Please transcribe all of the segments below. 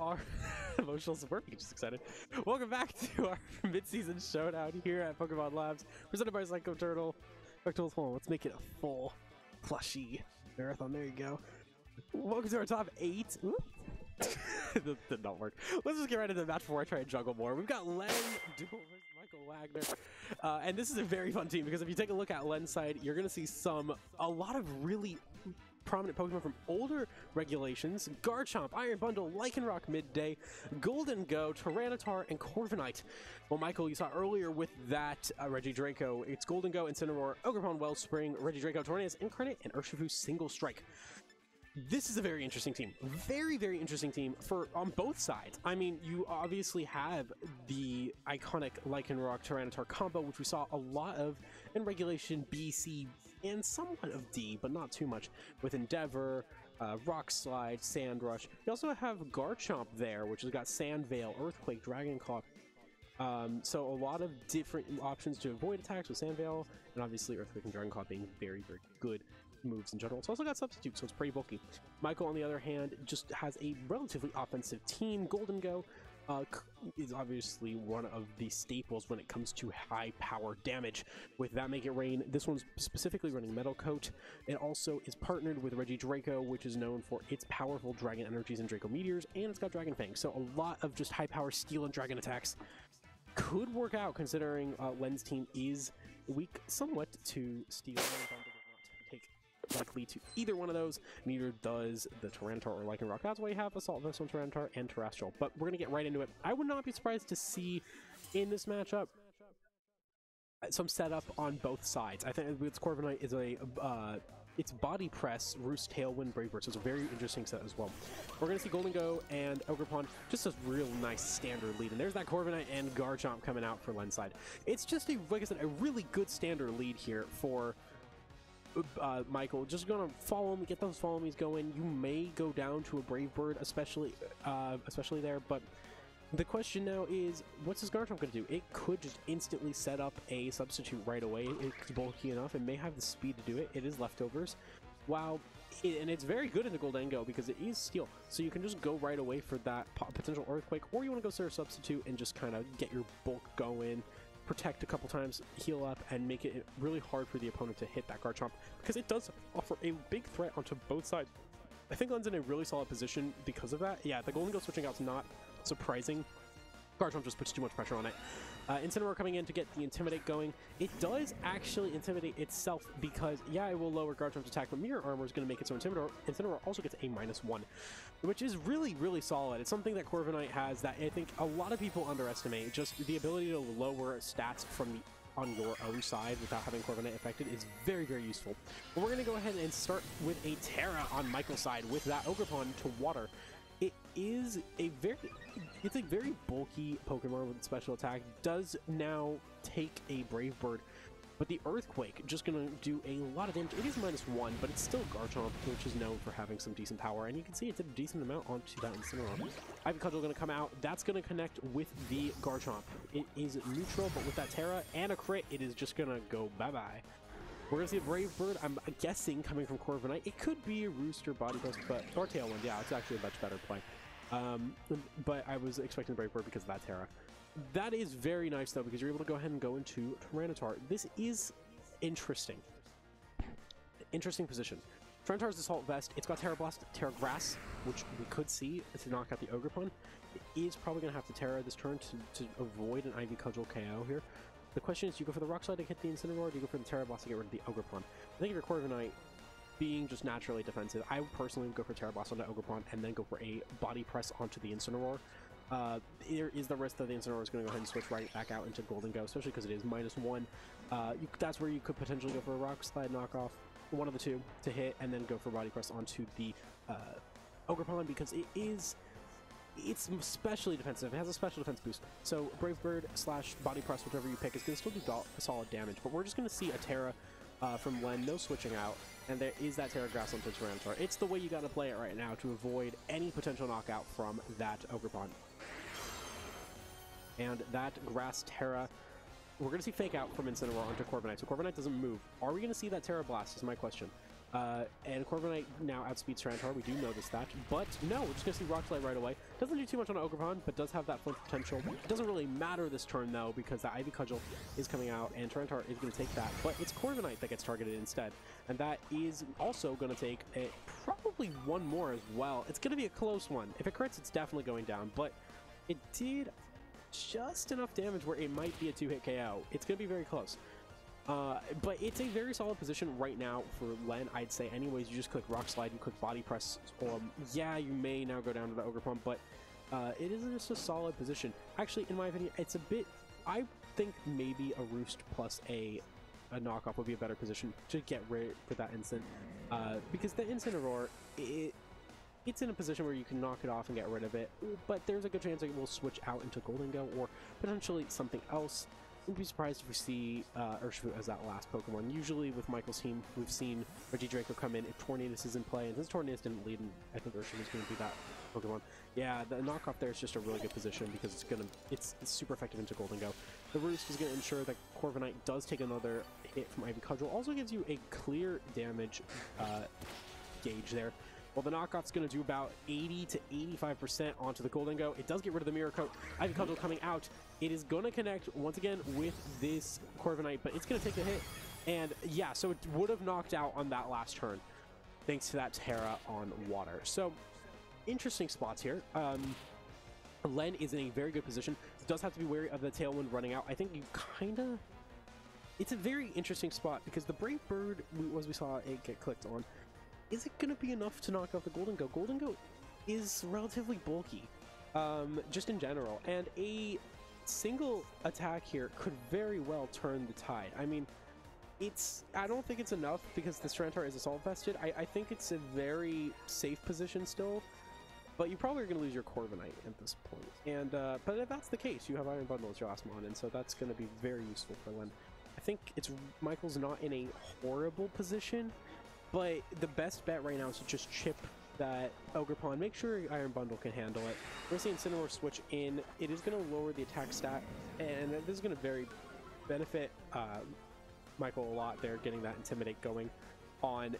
our emotional support page is excited. Welcome back to our mid-season showdown here at Pokemon Labs, presented by Psycho Turtle. Hold on, let's make it a full plushy marathon. There you go. Welcome to our top 8. That did not work. Let's just get right into the match before I try and juggle more. We've got Len, Deuel versus Michael Wagner. And this is a very fun team because if you take a look at Len's side, you're going to see a lot of really prominent Pokemon from older regulations: Garchomp, Iron Bundle, Lycanroc Midday, Golden Go, Tyranitar, and Corviknight. Well, Michael, you saw earlier with that Regidrago, it's Golden Go, Incineroar, Ogerpon, Wellspring, Regidrago, Tornadus Incarnate, and Urshifu Single Strike. This is a very interesting team. Very, very interesting team on both sides. I mean, you obviously have the iconic Lycanroc Tyranitar combo, which we saw a lot of in Regulation B, C, and somewhat of D, but not too much, with Endeavor, Rock Slide, Sand Rush. You also have Garchomp there, which has got Sand Veil, Earthquake, Dragon Claw. So a lot of different options to avoid attacks with Sand Veil, and obviously Earthquake and Dragon Claw being very, very good moves in general. It's also got Substitute, so it's pretty bulky. Michael, on the other hand, just has a relatively offensive team. Golden Go is obviously one of the staples when it comes to high power damage. With that Make It Rain, this one's specifically running Metal Coat. It also is partnered with Regidrago, which is known for its powerful Dragon Energies and Draco Meteors, and it's got Dragon Fang. So a lot of just high power Steel and Dragon attacks could work out, considering Len's team is weak somewhat to Steel. Likely to either one of those, neither does the Tyranitar or Lycanroc. That's why you have Assault Vest on Tyranitar and Terrestrial. But we're going to get right into it. I would not be surprised to see in this matchup some setup on both sides. I think with Corviknight is it's Body Press, Roost, Tailwind, Brave Bird, so it's a very interesting set as well. We're going to see Golden Go and Ogerpon, just a real nice standard lead. And there's that Corviknight and Garchomp coming out for Len's side. It's just, like I said, a really good standard lead here for Michael. Just gonna follow him, get those follow me's going. You may go down to a Brave Bird, especially there, but the question now is, what's this Garchomp gonna do? It could just instantly set up a substitute right away. It's bulky enough, it may have the speed to do it. It is leftovers. Wow. And it's very good in the Golden Go because it is Steel, so you can just go right away for that potential Earthquake, or you want to go for a substitute and just kind of get your bulk going, protect a couple times, heal up, and make it really hard for the opponent to hit that Garchomp, because it does offer a big threat onto both sides. I think Len's in a really solid position because of that. Yeah, the Golden Go switching out's not surprising. Garchomp just puts too much pressure on it. Incineroar coming in to get the Intimidate going. It does actually Intimidate itself because, yeah, it will lower Garchomp's attack, but Mirror Armor is going to make it so Incineroar also gets a -1, which is really, really solid. It's something that Corviknight has that I think a lot of people underestimate. Just the ability to lower stats from on your own side without having Corviknight affected is very, very useful. But we're going to go ahead and start with a Terra on Michael's side with that Ogerpon to Water. It is a very bulky Pokemon with special attack. Does now take a Brave Bird, but the Earthquake just gonna do a lot of damage. It is -1, but it's still Garchomp, which is known for having some decent power, and you can see it did a decent amount onto that Incineroar. Ivy Cudgel gonna come out. That's gonna connect with the Garchomp. It is neutral, but with that Terra and a crit, it is just gonna go bye-bye. We're going to see a Brave Bird, I'm guessing, coming from Corviknight. It could be a Rooster, Body Press, or Tailwind. Yeah, it's actually a much better play. But I was expecting the Brave Bird because of that Terra. That is very nice, though, because you're able to go ahead and go into Tyranitar. This is interesting. Interesting position. Tyranitar's Assault Vest. It's got Terra Blast, Terra Grass, which we could see to knock out the Ogerpon. It is probably going to have to Terra this turn to avoid an Ivy Cudgel KO here. The question is, do you go for the Rock Slide to hit the Incineroar, or do you go for the Terra Blast to get rid of the Ogerpon? I think if you're Corviknight, being just naturally defensive, I personally would go for Terra Blast onto Ogerpon and then go for a Body Press onto the Incineroar. There is the risk that the Incineroar is going to go ahead and switch right back out into Golden Go, especially because it is -1. That's where you could potentially go for a Rock Slide knockoff, one of the two, to hit, and then go for Body Press onto the Ogerpon, because it's especially defensive. It has a special defense boost. So Brave Bird / Body Press, whichever you pick, is going to still do solid damage. But we're just going to see a Terra from Len, no switching out. And there is that Terra Grass onto Tyranitar. It's the way you got to play it right now to avoid any potential knockout from that Ogerpon. And that Grass Terra, we're going to see Fake Out from Incineroar onto Corviknight. So Corviknight doesn't move. Are we going to see that Terra Blast is my question. And Corviknight now outspeeds Tyranitar. We do know this fact, but no, we're just going to see Rock Slide right away. Doesn't do too much on Ogerpon, but does have that flinch potential. It doesn't really matter this turn, though, because the Ivy Cudgel is coming out, and Tyranitar is going to take that, but it's Corviknight that gets targeted instead, and that is also going to take probably one more as well. It's going to be a close one. If it crits, it's definitely going down, but it did just enough damage where it might be a 2-hit KO. It's going to be very close. But it's a very solid position right now for Len, I'd say. Anyways, you just click Rock Slide, you click Body Press. Yeah, you may now go down to the Ogre Pump, but it is just a solid position. Actually, in my opinion, it's a bit... I think maybe a Roost plus a knockoff would be a better position to get rid of that instant. Because the Incineroar, it's in a position where you can knock it off and get rid of it, but there's a good chance it will switch out into Goldengo or potentially something else. Wouldn't be surprised if we see Urshifu as that last Pokemon. Usually with Michael's team, we've seen Regidraco come in if Tornadus is in play, and since Tornadus didn't lead, I think Urshifu is going to be that Pokemon. Yeah, the knockoff there is just a really good position because it's super effective into Goldengo. The Roost is going to ensure that Corviknight does take another hit from Ivy Cudgel. Also gives you a clear damage gauge there. Well, the knockoff's going to do about 80 to 85% onto the Goldengo. It does get rid of the Mirror Coat. Ivy Cudgel coming out. It is going to connect once again with this Corviknight, but it's going to take a hit. And yeah, so it would have knocked out on that last turn, thanks to that Terra on water. So interesting spots here. Len is in a very good position. Does have to be wary of the Tailwind running out. I think you kind of... It's a very interesting spot because the Brave Bird, as we saw it get clicked on, is it going to be enough to knock off the Goldengo? Goldengo is relatively bulky, just in general, and a single attack here could very well turn the tide. I mean, I don't think it's enough because the Tyranitar is Assault Vested. I think it's a very safe position still, but you probably are going to lose your Corviknight at this point. And but if that's the case, you have Iron Bundle as your last mon, and so that's going to be very useful for Len. I think Michael's not in a horrible position, but the best bet right now is to just chip that Ogerpon. Make sure Iron Bundle can handle it. We're seeing Incineroar switch in. It is going to lower the attack stat, and this is going to very benefit Michael a lot there, getting that Intimidate going on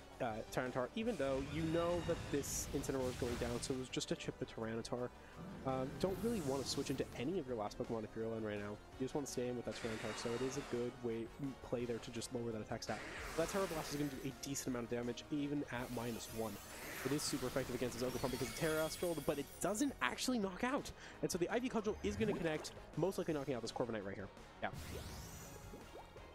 Tyranitar, even though you know that this Incineroar is going down, so it was just to chip the Tyranitar. Don't really want to switch into any of your last Pokemon if you're Len right now. You just want to stay in with that Tyranitar, so it is a good play there to just lower that attack stat. That Terra Blast is going to do a decent amount of damage, even at -1. It is super effective against his Ogerpon because of Terra Astral, but it doesn't actually knock out. And so the Ivy Cudgel is going to connect, most likely knocking out this Corviknight right here. Yeah.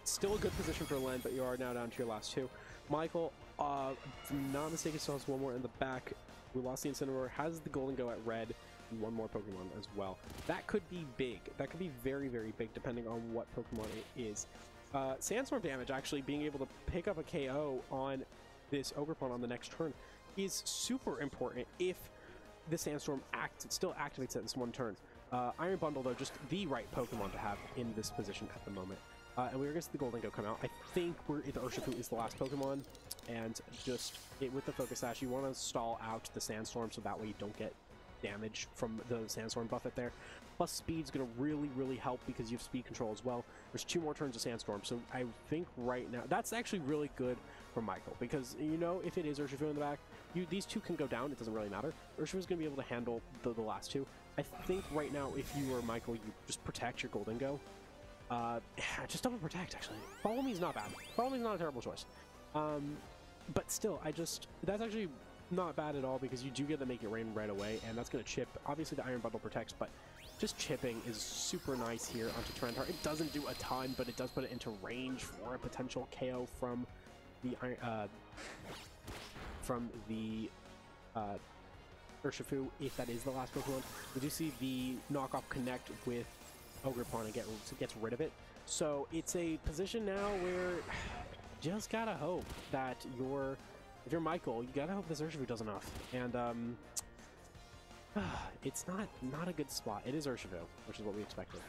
Still a good position for Len, but you are now down to your last two. Michael, if I'm not mistaken, still has one more in the back. We lost the Incineroar, has the Goldengo at red, and one more Pokemon as well. That could be big. That could be very, very big, depending on what Pokemon it is. Sandstorm damage, actually, being able to pick up a KO on this Ogerpon on the next turn is super important if the Sandstorm still activates at this one turn. Iron Bundle, though, just the right Pokemon to have in this position at the moment. And we are going to see the Goldengo come out. I think the Urshifu is the last Pokemon, and just with the Focus Sash, you want to stall out the Sandstorm so that way you don't get damage from the Sandstorm buffet there. Plus, Speed's going to really, really help because you have Speed Control as well. There's 2 more turns of Sandstorm, so I think right now, that's actually really good for Michael, because, you know, if it is Urshifu in the back, these 2 can go down, it doesn't really matter. Urshifu's going to be able to handle the last 2. I think right now, if you were Michael, you just protect your Goldengo. Just double protect, actually. Follow Me is not bad. Follow Me is not a terrible choice. But still, that's actually not bad at all because you do get to Make It Rain right away, and that's going to chip. Obviously, the Iron Bundle protects, but just chipping is super nice here onto Tyranitar. It doesn't do a ton, but it does put it into range for a potential KO from the Urshifu, if that is the last Pokemon. We do see the knockoff connect with Ogerpon and gets rid of it. So it's a position now where you just gotta hope that if you're Michael, you gotta hope this Urshifu does enough. And it's not a good spot. It is Urshifu, which is what we expected.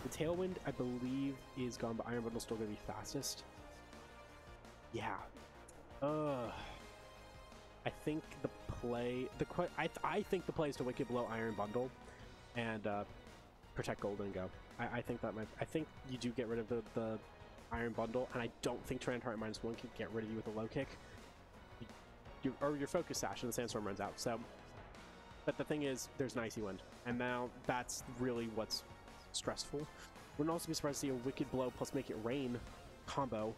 The Tailwind, I believe, is gone, but Iron Bundle's still gonna be fastest. Yeah. I think the play is to Wicked Blow Iron Bundle and protect Goldengo. I think you do get rid of the Iron Bundle, and I don't think Tyranitar at -1 can get rid of you with a low kick. your focus sash and the sandstorm runs out. So, but the thing is, there's an icy wind, and now that's really what's stressful. Wouldn't also be surprised to see a wicked blow plus make it rain combo.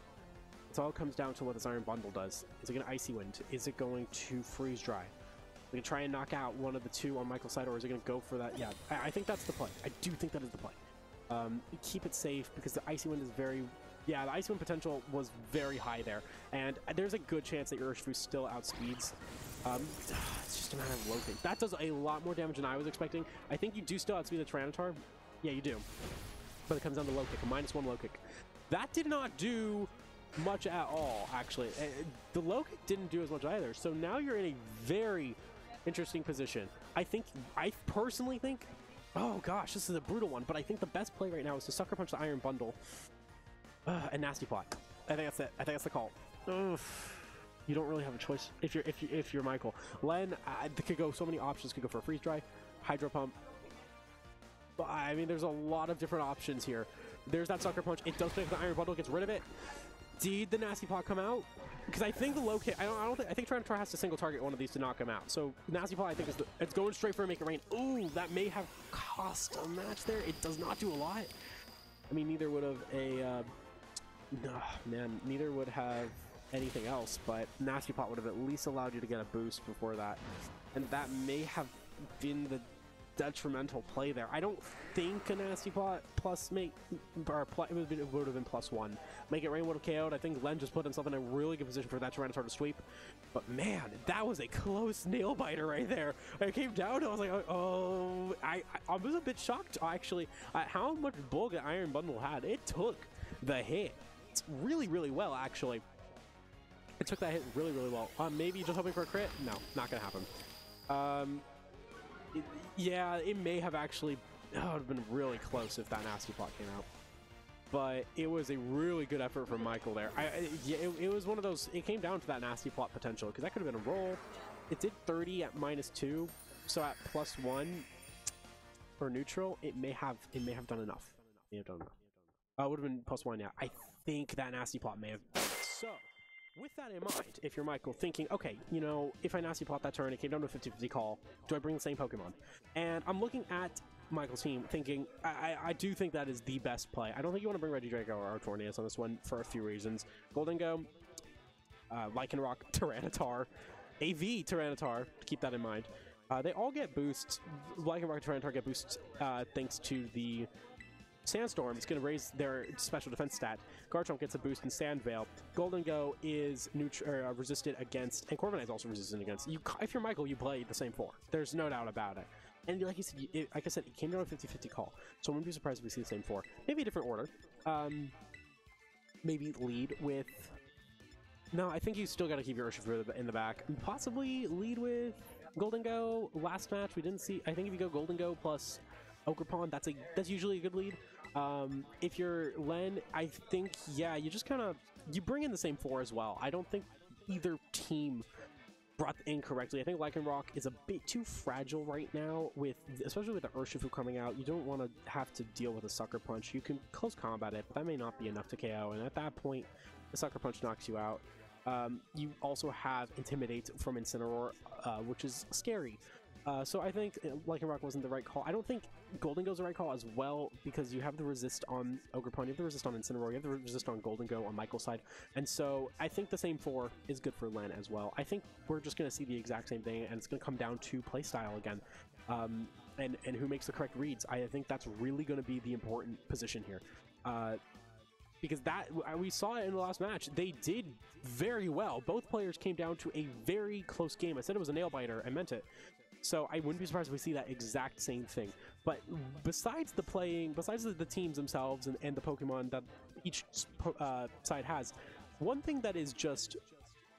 It all comes down to what this iron bundle does. Is it going to icy wind? Is it going to freeze dry? We can try and knock out one of the two on Michael's side, or is it going to go for that? Yeah, I think that's the play. I do think that is the play. Keep it safe because the icy wind is very... Yeah, the icy wind potential was very high there, and there's a good chance that your Urshifu still outspeeds. It's just a matter of low kick. That does a lot more damage than I was expecting. I think you do still outspeed the Tyranitar. Yeah, you do. But it comes down to low kick, a -1 low kick. That did not do much at all, actually. The low kick didn't do as much either. So now you're in a very interesting position. I personally think, oh gosh, this is a brutal one, but I think the best play right now is to sucker punch the iron bundle and nasty plot. I think that's it. I think that's the call. Ugh. You don't really have a choice if you're Michael. Len could go so many options. Could go for a freeze dry, hydro pump. But I mean, there's a lot of different options here. There's that sucker punch. It does pick the iron bundle, gets rid of it. Did the nasty plot come out? Because I think the low kick. I think Tyranitar has to single target one of these to knock him out. So nasty plot, I think it's going straight for a make it rain. Ooh, that may have cost a match there. It does not do a lot. I mean, neither would have neither would have anything else, but nasty plot would have at least allowed you to get a boost before that, and that may have been the detrimental play there. I don't think a nasty plot plus make it would have been +1. Make it rain would have KO'd. I think Len just put himself in a really good position for that Tyranitar to sweep, but man, that was a close nail biter right there. I came down, I was like, oh, I was a bit shocked actually at how much bulk the iron bundle had. It took the hit really well, actually. It took that hit really well. Maybe just hoping for a crit? No, not gonna happen. Yeah, it may have actually... Oh, it would have been really close if that nasty plot came out. But it was a really good effort from Michael there. It was one of those... It came down to that nasty plot potential, because that could have been a roll. It did 30 at -2, so at +1 for neutral, it may have done enough. It would have been +1, yeah. I think that nasty plot may have done it. So... with that in mind, if you're Michael thinking, okay, you know, if I nasty plot that turn, it came down to a 50-50 call, do I bring the same Pokemon? And I'm looking at Michael's team thinking, I do think that is the best play. I don't think you want to bring Regidrago or Artornius on this one for a few reasons. Goldengo, Lycanroc, Tyranitar, AV Tyranitar, keep that in mind. They all get boosts. Lycanroc and Tyranitar get boosts thanks to the Sandstorm. It's going to raise their special defense stat. Garchomp gets a boost in Sand Veil. Goldengo is resisted against, and Corviknight is also resistant against. If you're Michael, you play the same 4. There's no doubt about it. And like I said, it came down to a 50-50 call. So I wouldn't be surprised if we see the same 4. Maybe a different order. Maybe lead with... No, I think you still got to keep your Urshifu in the back. Possibly lead with Goldengo. Last match, we didn't see... I think if you go Goldengo plus Ogerpon, that's usually a good lead. If you're Len, I think, yeah, you just kind of, you bring in the same 4 as well. I don't think either team brought in correctly. I think Lycanroc is a bit too fragile right now, especially with the Urshifu coming out. You don't want to have to deal with a Sucker Punch. You can close combat it, but that may not be enough to KO, and at that point, the Sucker Punch knocks you out. You also have Intimidate from Incineroar, which is scary. So I think Lycanroc wasn't the right call. I don't think Goldengo's the right call as well, because you have the resist on Ogerpon, you have the resist on Incineroar, you have the resist on Goldengo on Michael's side, and so I think the same 4 is good for Len as well. I think we're just going to see the exact same thing, and it's going to come down to playstyle again, and who makes the correct reads. I think that's really going to be the important position here. Because we saw it in the last match. They did very well. Both players came down to a very close game. I said it was a nail biter. I meant it. So I wouldn't be surprised if we see that exact same thing. But besides the teams themselves and the Pokemon that each side has, one thing that is just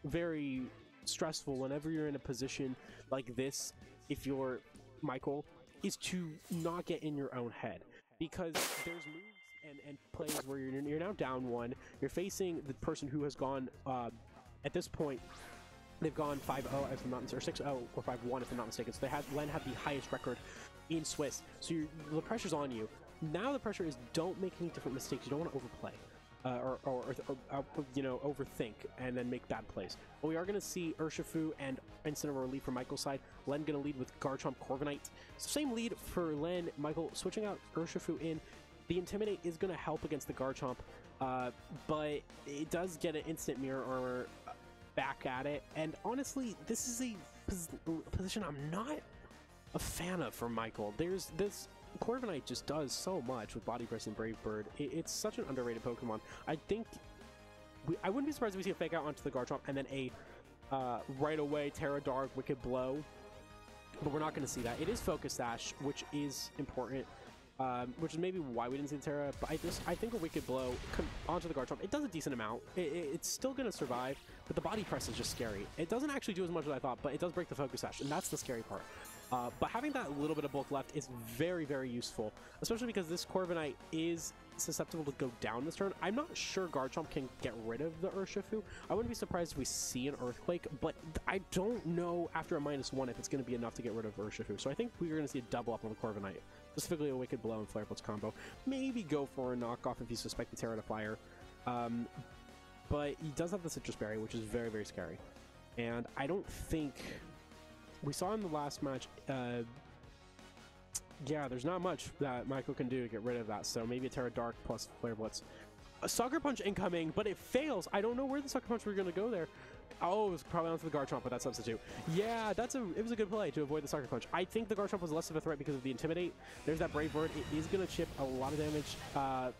very stressful whenever you're in a position like this, if you're Michael, is to not get in your own head. Because there's moves and plays where you're now down 1, you're facing the person who has gone, at this point, they've gone 5-0 if I'm not mistaken, or 6-0 or 5-1 if I'm not mistaken. So Len had the highest record in Swiss. So the pressure's on you. Now the pressure is don't make any different mistakes. You don't want to overplay. you know, overthink and then make bad plays. But we are going to see Urshifu and Incineroar lead from Michael's side. Len going to lead with Garchomp Corviknight. Same lead for Len. Michael switching out Urshifu in. The Intimidate is going to help against the Garchomp, but it does get an instant mirror armor back at it. And honestly, this is a position I'm not a fan of for Michael. There's this Corviknight just does so much with Body Press and Brave Bird. It's such an underrated Pokemon. I think I wouldn't be surprised if we see a fake out onto the Garchomp and then a right away Terra Dark Wicked Blow, but we're not going to see that. It is Focus Sash, which is important. Which is maybe why we didn't see the Terra, but I think a Wicked Blow onto the Garchomp, it does a decent amount. It's still going to survive, but the Body Press is just scary. It doesn't actually do as much as I thought, but it does break the Focus Sash, and that's the scary part. But having that little bit of bulk left is very, very useful, especially because this Corviknight is susceptible to go down this turn. I'm not sure Garchomp can get rid of the Urshifu. I wouldn't be surprised if we see an Earthquake, but I don't know after a -1 if it's going to be enough to get rid of Urshifu. So I think we're going to see a double up on the Corviknight, specifically a Wicked Blow and Flare Blitz combo. Maybe go for a knockoff if you suspect the Terra to Fire. But he does have the Citrus Berry, which is very, very scary. And I don't think... We saw in the last match... yeah, there's not much that Michael can do to get rid of that, so maybe a Terra Dark plus Flare Blitz. A Sucker Punch incoming, but it fails. I don't know where the Sucker Punch we're going to go there. Oh, it was probably onto the Garchomp with that substitute. Yeah, it was a good play to avoid the Sucker Punch. I think the Garchomp was less of a threat because of the Intimidate. There's that Brave Bird. It is going to chip a lot of damage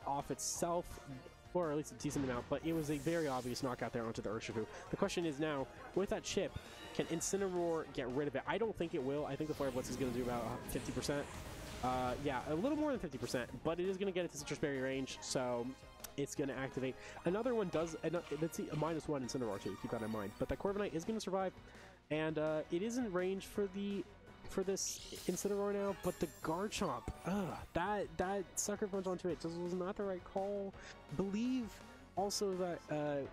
off itself, or at least a decent amount, but it was a very obvious knockout there onto the Urshifu. The question is now, with that chip, can Incineroar get rid of it? I don't think it will. I think the Flare Blitz is going to do about 50%. Yeah, a little more than 50%, but it is going to get it to Citrus Berry range, so it's going to activate. Another one does, let's see, a -1 Incineroar too, keep that in mind. But that Corviknight is going to survive, and it is in range for this Incineroar now, but the Garchomp, that Sucker Punch onto it just was not the right call. Believe also that, I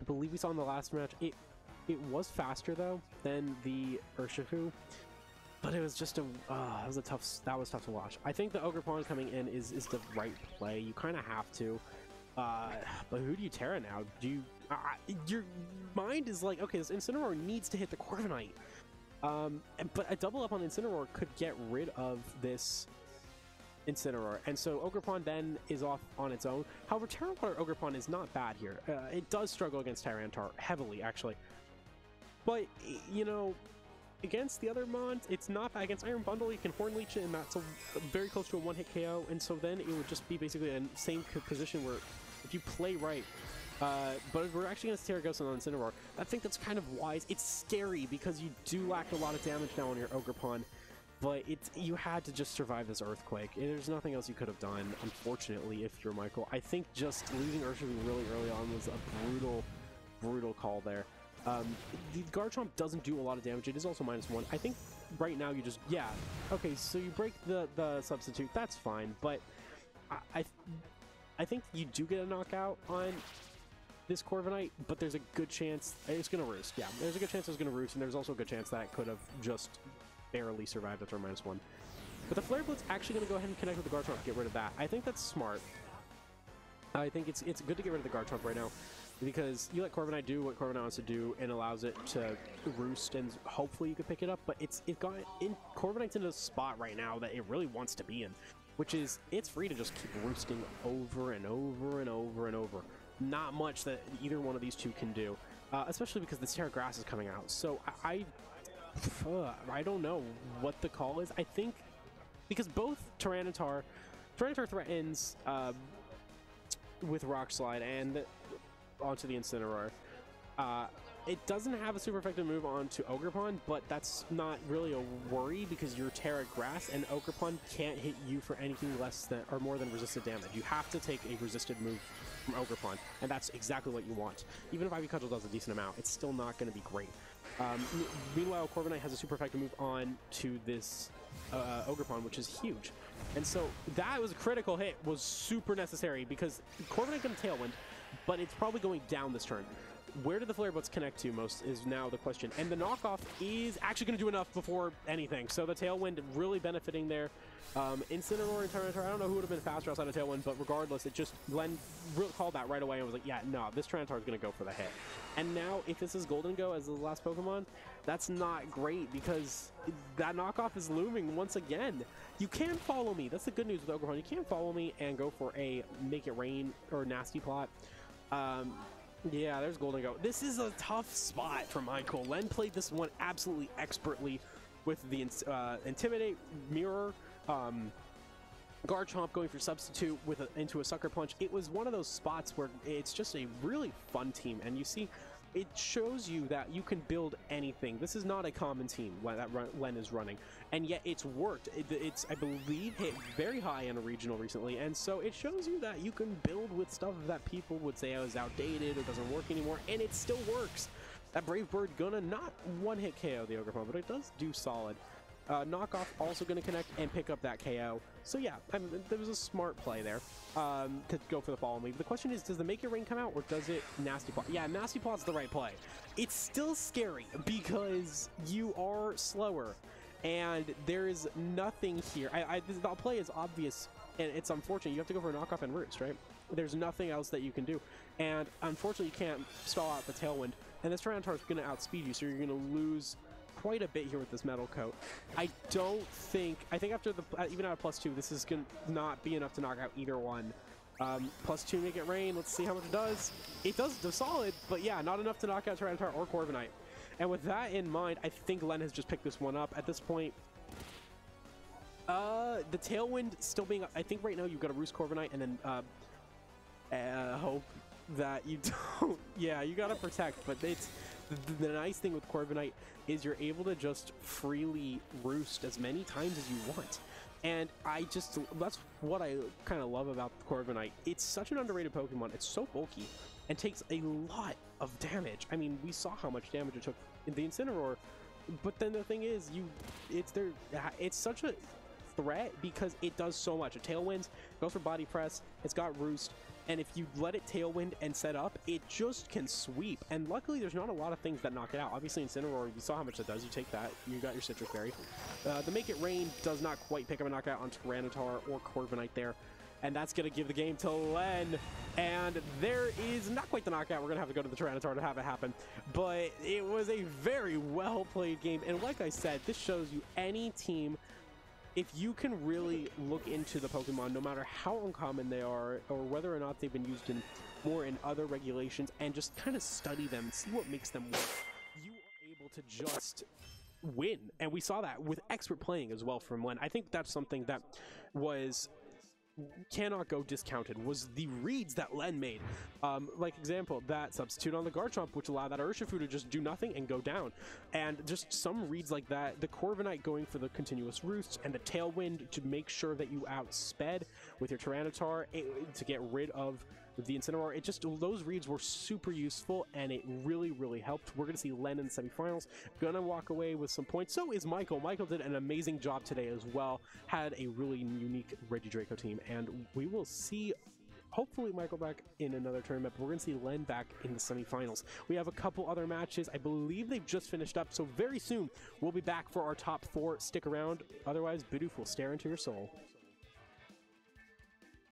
believe we saw in the last match, it was faster though than the Urshifu. But it was just that was tough to watch. I think the Ogerpon coming in is the right play. You kind of have to. But who do you Terra now? Do you... your mind is like, okay, this Incineroar needs to hit the Corviknight. But a double up on Incineroar could get rid of this Incineroar. And so Ogerpon then is off on its own. However, Terra Water Ogerpon is not bad here. It does struggle against Tyranitar heavily, actually. But, you know... Against the other mons, it's not bad. Against Iron Bundle, you can Horn Leech it, and that's very close to a one-hit KO, and so then it would just be basically a same position where if you play right, but if we're actually going to Terra Ghost on Incineroar, I think that's kind of wise. It's scary because you do lack a lot of damage now on your Ogerpon, but you had to just survive this Earthquake. There's nothing else you could have done, unfortunately, if you're Michael. I think just losing Urshifu really early on was a brutal, brutal call there. The Garchomp doesn't do a lot of damage. It is also -1. I think right now you just... Yeah. Okay, so you break the substitute. That's fine. But I think you do get a knockout on this Corviknight, but there's a good chance... It's going to roost. Yeah, there's a good chance it's going to roost, and there's also a good chance that it could have just barely survived after -1. But the Flare Blitz actually going to go ahead and connect with the Garchomp to get rid of that. I think that's smart. I think it's good to get rid of the Garchomp right now, because you let Corviknight do what Corviknight wants to do and allows it to roost, and hopefully you can pick it up. But it got in Corviknight's in a spot right now that it really wants to be in, which is it's free to just keep roosting over and over and over and over. Not much that either one of these two can do, especially because the Terra Grass is coming out. So I don't know what the call is. I think because both Tyranitar threatens with Rock Slide and onto the Incineroar. It doesn't have a super effective move onto Ogerpon, but that's not really a worry because you're Terra Grass and Ogerpon can't hit you for anything less than or more than resisted damage. You have to take a resisted move from Ogerpon, and that's exactly what you want. Even if Ivy Cudgel does a decent amount, it's still not going to be great. Meanwhile, Corviknight has a super effective move on to this Ogerpon, which is huge. And so that was a critical hit, was super necessary because Corviknight going to Tailwind, but it's probably going down this turn. where did the Flare Blitz connect to most is now the question. And the knockoff is actually going to do enough before anything. So the Tailwind really benefiting there. Incineroar and Tyranitar, I don't know who would have been faster outside of Tailwind, but regardless, it just, Len really called that right away and was like, yeah, no, this Tyranitar is going to go for the hit. And now, if this is Golden Go as the last Pokemon, that's not great because that knockoff is looming once again. You can follow me. That's the good news with Ogrehorn. You can follow me and go for a Make It Rain or Nasty Plot. Yeah, there's Golden Go. This is a tough spot for Michael. Len played this one absolutely expertly with the Intimidate, Mirror, Garchomp going for Substitute with into a Sucker Punch. It was one of those spots where it's just a really fun team, and you see, it shows you that you can build anything. This is not a common team that Len is running, and yet it's worked. It's, I believe, hit very high in a regional recently, and so it shows you that you can build with stuff that people would say is outdated or doesn't work anymore, and it still works. That Brave Bird gonna not one-hit KO the Ogrepon, but it does do solid. Knockoff also going to connect and pick up that KO. So yeah, there was a smart play there to go for the follow me. But the question is, does the Make It Rain come out or does it Nasty Plot? Yeah, Nasty Plot's the right play. It's still scary because you are slower and there is nothing here. The play is obvious and it's unfortunate. You have to go for a knockoff and roost, right? There's nothing else that you can do. And unfortunately, you can't stall out the Tailwind. And this Tyranitar is going to outspeed you, so you're going to lose quite a bit here with this Metal Coat. I think after the even out of +2, this is gonna not be enough to knock out either one. +2 Make It Rain. Let's see how much it does. It does solid, but yeah, not enough to knock out Tyranitar or Corviknight. And with that in mind, I think Len has just picked this one up at this point. The Tailwind still being, I think right now you've got a Roost Corviknight and then hope that you don't. Yeah, you gotta protect, but it's the nice thing with Corviknight is you're able to just freely roost as many times as you want. And that's what I kind of love about Corviknight. It's such an underrated Pokemon. It's so bulky and takes a lot of damage. I mean, we saw how much damage it took in the Incineroar, but then the thing is, it's such a threat because it does so much. A Tailwind goes for Body Press, it's got Roost, and if you let it Tailwind and set up, it just can sweep. And luckily, there's not a lot of things that knock it out. Obviously, Incineroar, you saw how much it does. You take that, you got your Citrus Berry. The Make It Rain does not quite pick up a knockout on Tyranitar or Corviknight there. And that's going to give the game to Len. And there is not quite the knockout. We're going to have to go to the Tyranitar to have it happen. But it was a very well-played game. And like I said, this shows you any team, if you can really look into the Pokemon, no matter how uncommon they are, or whether or not they've been used in more in other regulations, and just kind of study them, see what makes them work, you are able to just win. And we saw that with expert playing as well from Len. I think that's something that cannot go discounted, was the reads that Len made. Like example, that Substitute on the Garchomp, which allowed that Urshifu to just do nothing and go down. And just some reads like that, the Corviknight going for the continuous roosts, and the Tailwind to make sure that you outsped with your Tyranitar to get rid of the Incineroar. It just, those reads were super useful and it really, really helped. We're going to see Len in the semifinals. Gonna walk away with some points. So is Michael. Michael did an amazing job today as well. Had a really unique Regidraco team, and we will see hopefully Michael back in another tournament, but we're going to see Len back in the semifinals. We have a couple other matches. I believe they've just finished up, so very soon we'll be back for our top 4. Stick around. Otherwise, Bidoof will stare into your soul.